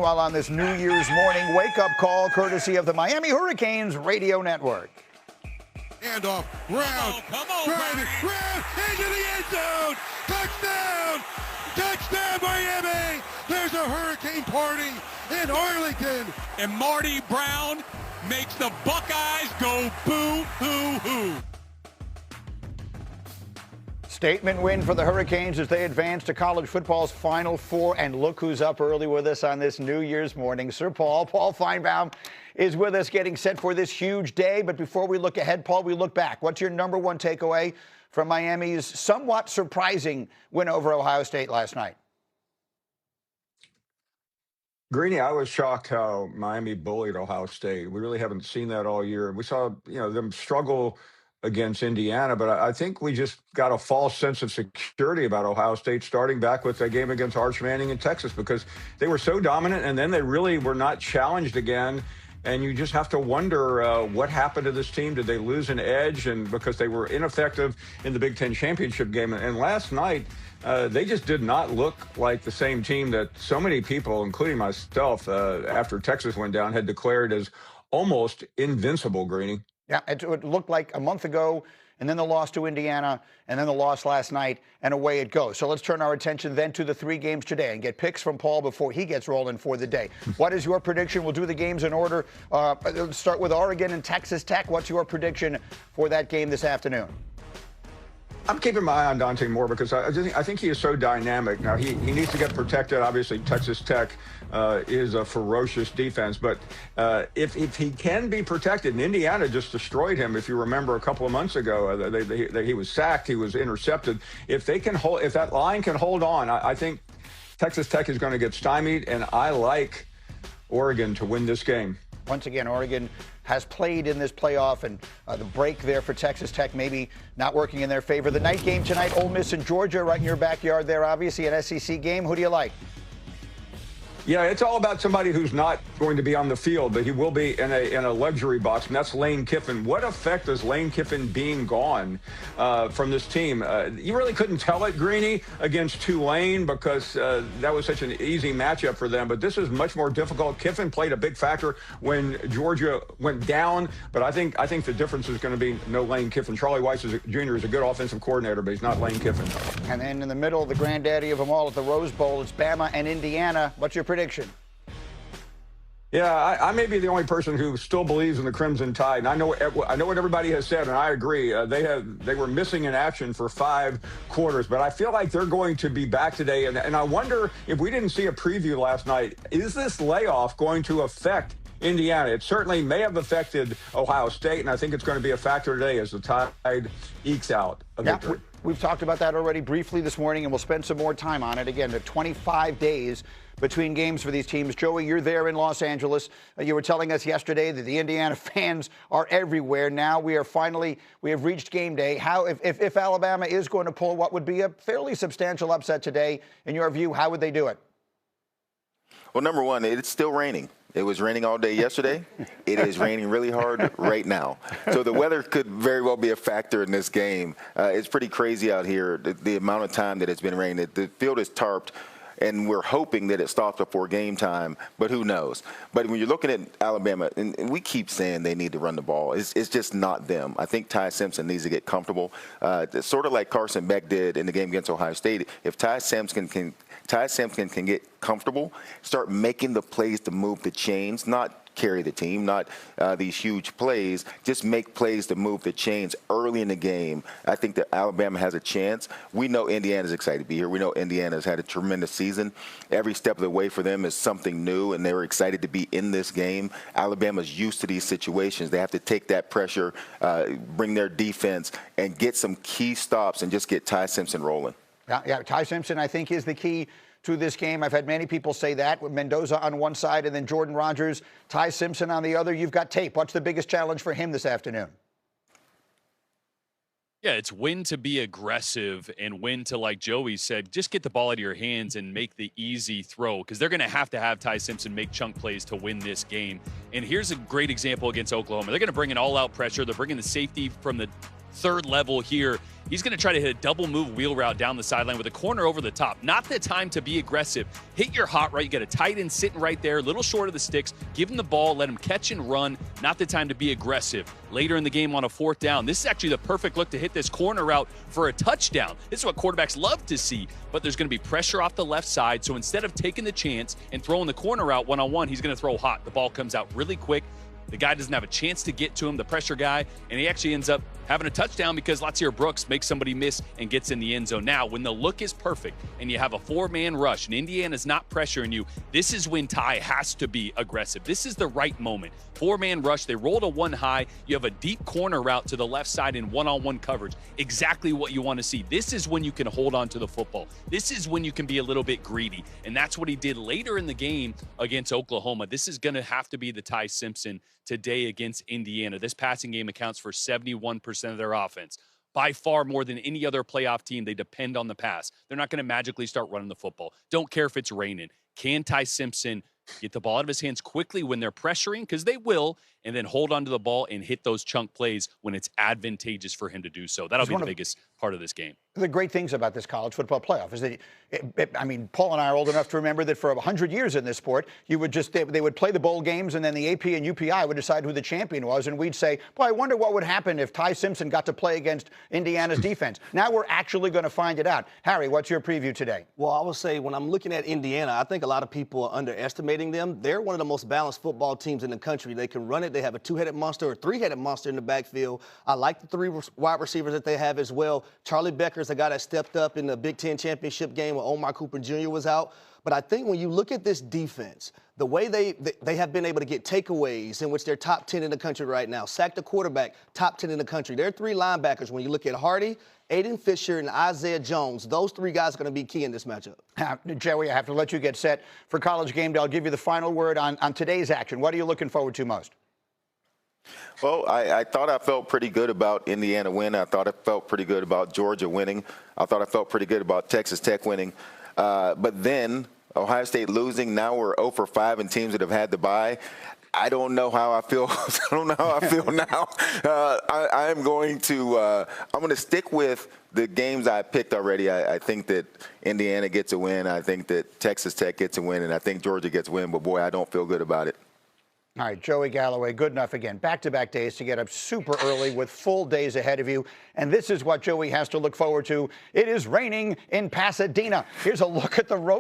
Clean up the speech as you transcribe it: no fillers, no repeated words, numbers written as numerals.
While on this New Year's morning wake-up call, courtesy of the Miami Hurricanes Radio Network. Handoff, round, driving, round, into the end zone, touchdown, touchdown Miami. There's a hurricane party in Arlington. And Marty Brown makes the Buckeyes go boo-hoo-hoo. Statement win for the Hurricanes as they advance to college football's Final Four. And look who's up early with us on this New Year's morning. Sir Paul Finebaum is with us getting set for this huge day. But before we look ahead, Paul, we look back. What's your number one takeaway from Miami's somewhat surprising win over Ohio State last night? Greeny, I was shocked how Miami bullied Ohio State. We really haven't seen that all year. We saw, them struggle against Indiana, but I think we just got a false sense of security about Ohio State starting back with that game against Arch Manning in Texas, because they were so dominant and then they really were not challenged again. And you just have to wonder what happened to this team. Did they lose an edge? And because they were ineffective in the Big Ten championship game. And last night, they just did not look like the same team that so many people, including myself, after Texas went down, had declared as almost invincible, Greeny. Yeah, it looked like a month ago, and then the loss to Indiana, and then the loss last night, and away it goes. So let's turn our attention then to the three games today and get picks from Paul before he gets rolling for the day. What is your prediction? We'll do the games in order. Let's start with Oregon and Texas Tech. What's your prediction for that game this afternoon? I'm keeping my eye on Dante Moore because I think he is so dynamic. Now, he needs to get protected. Obviously, Texas Tech is a ferocious defense. But if he can be protected, and Indiana just destroyed him, if you remember a couple of months ago, he was sacked, he was intercepted. If that line can hold on, I think Texas Tech is going to get stymied, and I like Oregon to win this game. Once again, Oregon has played in this playoff, and the break there for Texas Tech maybe not working in their favor. The night game tonight, Ole Miss and Georgia, right in your backyard there, obviously an SEC game. Who do you like? Yeah, it's all about somebody who's not going to be on the field, but he will be in a luxury box, and that's Lane Kiffin. What effect does Lane Kiffin being gone from this team? You really couldn't tell it, Greeny, against Tulane because that was such an easy matchup for them, but this is much more difficult. Kiffin played a big factor when Georgia went down, but I think the difference is going to be no Lane Kiffin. Charlie Weiss Jr. is a good offensive coordinator, but he's not Lane Kiffin. And then in the middle, the granddaddy of them all at the Rose Bowl, it's Bama and Indiana. What's your prediction? Yeah, I may be the only person who still believes in the Crimson Tide, and I know what everybody has said, and I agree. They were missing in action for 5 quarters, but I feel like they're going to be back today. And I wonder if we didn't see a preview last night. Is this layoff going to affect Indiana? It certainly may have affected Ohio State, and I think it's going to be a factor today as the Tide ekes out a victory. We've talked about that already briefly this morning, and we'll spend some more time on it. Again, the 25 days between games for these teams. Joey, you're there in Los Angeles. You were telling us yesterday that the Indiana fans are everywhere. Now we have reached game day. If Alabama is going to pull what would be a fairly substantial upset today, in your view, how would they do it? Well, number one, it's still raining. It was raining all day yesterday. It is raining really hard right now. So the weather could very well be a factor in this game. It's pretty crazy out here, the amount of time that it's been raining. The field is tarped, and we're hoping that it stops before game time, but who knows. But when you're looking at Alabama, and we keep saying they need to run the ball, it's just not them. I think Ty Simpson needs to get comfortable. Sort of like Carson Beck did in the game against Ohio State. If Ty Simpson can get comfortable, start making the plays to move the chains, not carry the team, not these huge plays, just make plays to move the chains early in the game. I think that Alabama has a chance. We know Indiana's excited to be here. We know Indiana's had a tremendous season. Every step of the way for them is something new, and they were excited to be in this game. Alabama's used to these situations. They have to take that pressure, bring their defense, and get some key stops and just get Ty Simpson rolling. Yeah, Ty Simpson, I think, is the key to this game. I've had many people say that, with Mendoza on one side and then Jordan Rogers, Ty Simpson on the other. You've got tape. What's the biggest challenge for him this afternoon? Yeah, it's when to be aggressive and when to, like Joey said, just get the ball out of your hands and make the easy throw, because they're going to have Ty Simpson make chunk plays to win this game. And here's a great example against Oklahoma. They're going to bring an all-out pressure. They're bringing the safety from the third level here. He's going to try to hit a double move wheel route down the sideline with a corner over the top. Not the time to be aggressive. Hit your hot right. You got a tight end sitting right there, a little short of the sticks. Give him the ball, let him catch and run. Not the time to be aggressive. Later in the game on a 4th down, this is actually the perfect look to hit this corner route for a touchdown. This is what quarterbacks love to see, but there's going to be pressure off the left side. So instead of taking the chance and throwing the corner route one-on-one, he's going to throw hot. The ball comes out really quick. The guy doesn't have a chance to get to him, the pressure guy, and he actually ends up having a touchdown because Latsier Brooks makes somebody miss and gets in the end zone. Now, when the look is perfect and you have a 4-man rush and Indiana's not pressuring you, this is when Ty has to be aggressive. This is the right moment. 4-man rush, they roll to 1 high. You have a deep corner route to the left side in one-on-one coverage. Exactly what you want to see. This is when you can hold on to the football. This is when you can be a little bit greedy, and that's what he did later in the game against Oklahoma. This is going to have to be the Ty Simpson today against Indiana. This passing game accounts for 71% of their offense. By far more than any other playoff team, they depend on the pass. They're not going to magically start running the football. Don't care if it's raining. Can Ty Simpson get the ball out of his hands quickly when they're pressuring? Because they will. And then hold on to the ball and hit those chunk plays when it's advantageous for him to do so. That'll be the biggest part of this game. The great things about this college football playoff is that, I mean, Paul and I are old enough to remember that for 100 years in this sport, they would play the bowl games, and then the AP and UPI would decide who the champion was, and we'd say, boy, I wonder what would happen if Ty Simpson got to play against Indiana's defense. Now we're actually going to find it out. Harry, what's your preview today? Well, I would say when I'm looking at Indiana, I think a lot of people are underestimating them. They're one of the most balanced football teams in the country. They can run it. They have a 2-headed monster or 3-headed monster in the backfield. I like the 3 wide receivers that they have as well. Charlie Becker's a guy that stepped up in the Big Ten championship game when Omar Cooper Jr. was out. But I think when you look at this defense, the way they have been able to get takeaways in which they're top 10 in the country right now, sack the quarterback, top 10 in the country. There are 3 linebackers. When you look at Hardy, Aiden Fisher, and Isaiah Jones, those 3 guys are going to be key in this matchup. Joey, I have to let you get set for College Game Day. I'll give you the final word on today's action. What are you looking forward to most? Well, I thought I felt pretty good about Indiana winning. I thought I felt pretty good about Georgia winning. I thought I felt pretty good about Texas Tech winning. But then Ohio State losing. Now we're 0 for 5 in teams that have had the bye. I don't know how I feel. I don't know how I feel now. I'm going to stick with the games I picked already. I think that Indiana gets a win. I think that Texas Tech gets a win, and I think Georgia gets a win. But boy, I don't feel good about it. All right, Joey Galloway, good enough again. Back-to-back days to get up super early with full days ahead of you. And this is what Joey has to look forward to. It is raining in Pasadena. Here's a look at the road.